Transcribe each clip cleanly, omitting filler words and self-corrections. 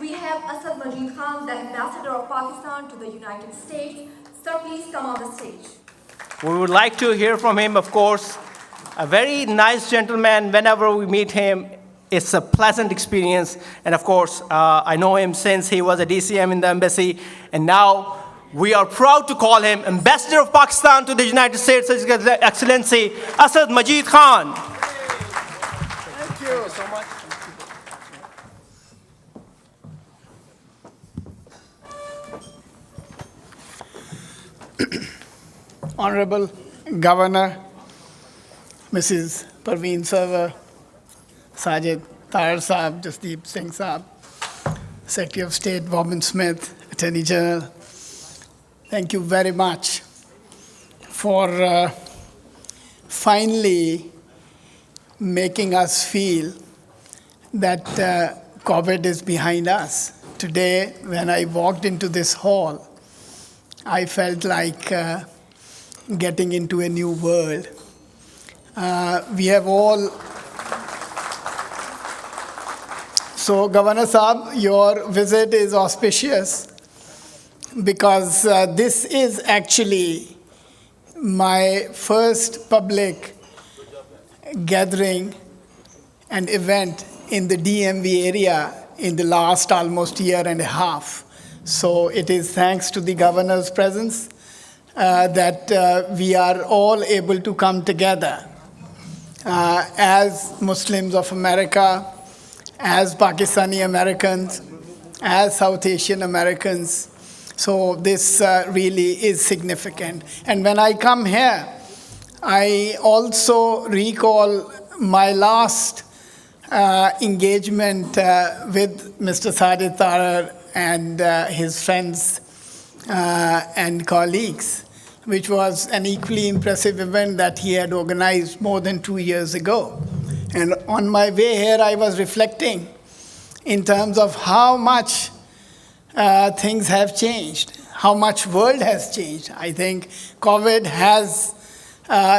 we have Asad Majeed Khan, the ambassador of Pakistan to the United States. Sir, please come on the stage. We would like to hear from him, of course. A very nice gentleman. Whenever we meet him, it's a pleasant experience. And of course, I know him since he was a DCM in the embassy. And now we are proud to call him Ambassador of Pakistan to the United States, His Excellency Asad Majeed Khan. Thank you so much. Honorable Governor, Mrs. Parveen Sarwar, Sajid, Tarar Saab, Jasdeep Singh Saab, Secretary of State Robin Smith, Attorney General, thank you very much for finally making us feel that COVID is behind us. Today, when I walked into this hall, I felt like getting into a new world. We have all. So, Governor Saab, your visit is auspicious because this is actually my first public gathering and event in the DMV area in the last almost year and a half. So it is thanks to the governor's presence that we are all able to come together as Muslims of America, as Pakistani Americans, as South Asian Americans. So this really is significant. And when I come here, I also recall my last engagement with Mr. Sajid Tarar and his friends and colleagues, which was an equally impressive event that he had organized more than 2 years ago. And on my way here, I was reflecting in terms of how much things have changed, how much world has changed. I think COVID has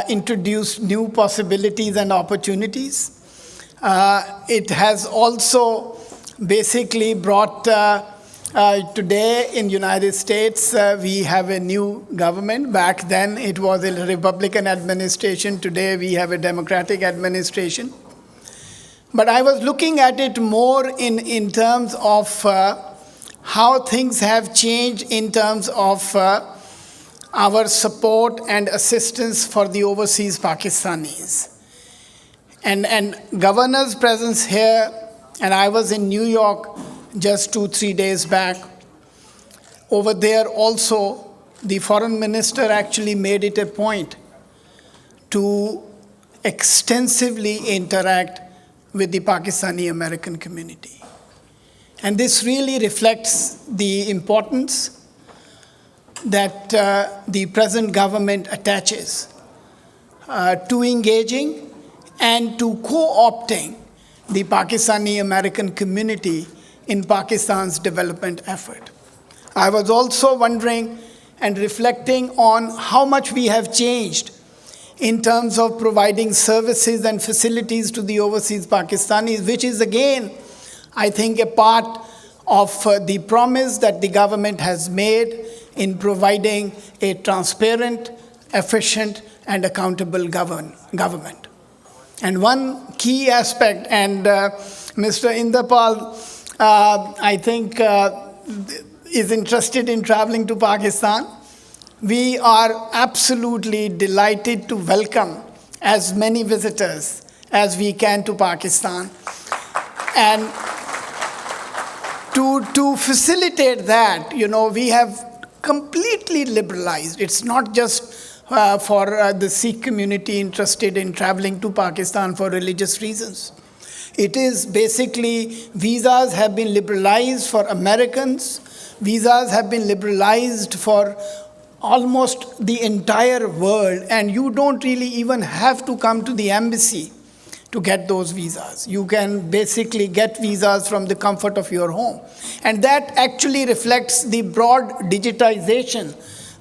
introduced new possibilities and opportunities. It has also basically brought today in United States, we have a new government. Back then, it was a Republican administration. Today, we have a Democratic administration. But I was looking at it more in terms of how things have changed in terms of our support and assistance for the overseas Pakistanis. And governor's presence here, and I was in New York just 2-3 days back. Over there also, the foreign minister actually made it a point to extensively interact with the Pakistani American community. And this really reflects the importance that the present government attaches to engaging and to co-opting the Pakistani American community in Pakistan's development effort. I was also wondering and reflecting on how much we have changed in terms of providing services and facilities to the overseas Pakistanis, which is again, I think, a part of the promise that the government has made in providing a transparent, efficient, and accountable government. And one key aspect, and Mr. Inderpal, I think, is interested in traveling to Pakistan. We are absolutely delighted to welcome as many visitors as we can to Pakistan. And to facilitate that, we have completely liberalized. It's not just for the Sikh community interested in traveling to Pakistan for religious reasons. It is basically visas have been liberalized for Americans. Visas have been liberalized for almost the entire world, and you don't really even have to come to the embassy to get those visas. You can basically get visas from the comfort of your home. And that actually reflects the broad digitization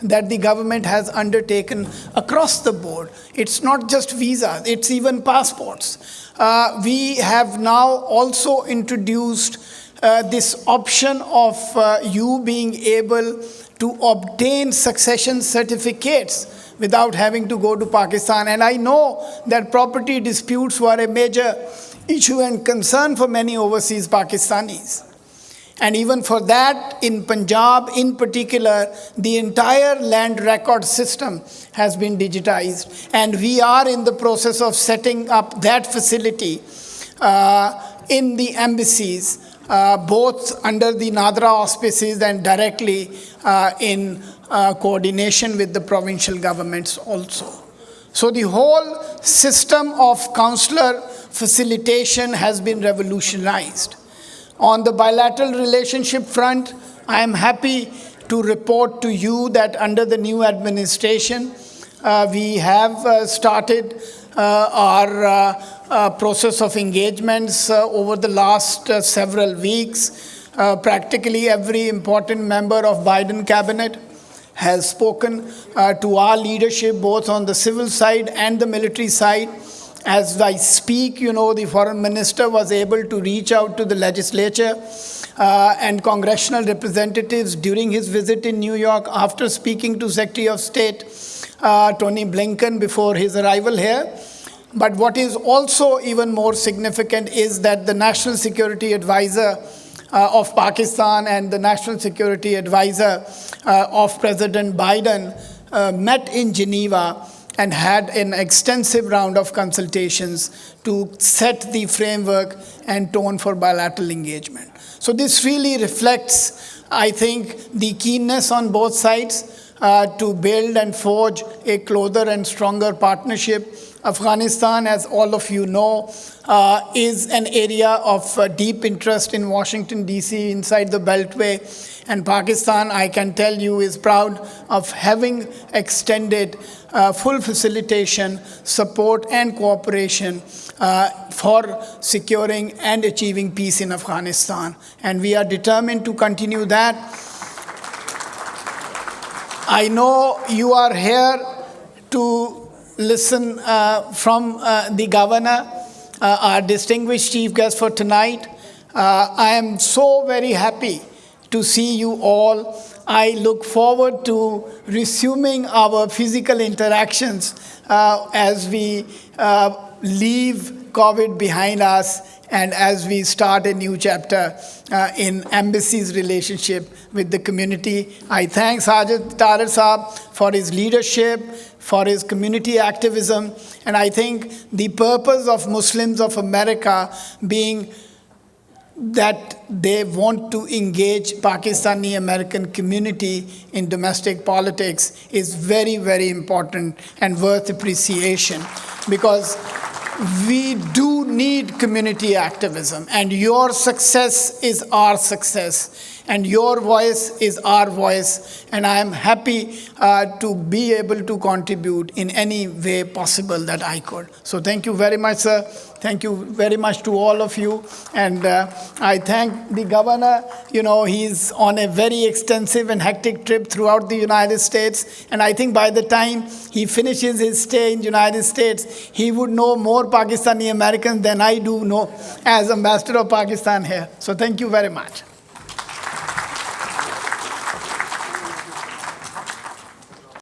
that the government has undertaken across the board. It's not just visas, it's even passports. We have now also introduced this option of you being able to obtain succession certificates without having to go to Pakistan. And I know that property disputes were a major issue and concern for many overseas Pakistanis. And even for that, in Punjab in particular, the entire land record system has been digitized. And we are in the process of setting up that facility in the embassies, both under the NADRA auspices and directly in coordination with the provincial governments also. So the whole system of consular facilitation has been revolutionized. On the bilateral relationship front, I am happy to report to you that under the new administration, we have started our process of engagements over the last several weeks. Practically every important member of Biden cabinet has spoken to our leadership, both on the civil side and the military side. As I speak, the foreign minister was able to reach out to the legislature and congressional representatives during his visit in New York after speaking to Secretary of State Tony Blinken before his arrival here. But what is also even more significant is that the National Security Advisor of Pakistan and the National Security Advisor of President Biden met in Geneva and had an extensive round of consultations to set the framework and tone for bilateral engagement. So this really reflects, I think, the keenness on both sides to build and forge a closer and stronger partnership. Afghanistan, as all of you know, is an area of deep interest in Washington, D.C., inside the Beltway. And Pakistan, I can tell you, is proud of having extended full facilitation, support, and cooperation for securing and achieving peace in Afghanistan. And we are determined to continue that. I know you are here to listen from the governor, our distinguished chief guest for tonight. I am so very happy to see you all. I look forward to resuming our physical interactions as we leave COVID behind us and as we start a new chapter in embassy's relationship with the community. I thank Sajid Tarar Saab for his leadership, for his community activism, and I think the purpose of Muslims of America being that they want to engage Pakistani American community in domestic politics is very, very important and worth appreciation, because we do need community activism, and your success is our success, and your voice is our voice, and I am happy to be able to contribute in any way possible that I could. So thank you very much, sir. Thank you very much to all of you. And I thank the governor. He's on a very extensive and hectic trip throughout the United States. And I think by the time he finishes his stay in the United States, he would know more Pakistani Americans than I do know as ambassador of Pakistan here. So thank you very much.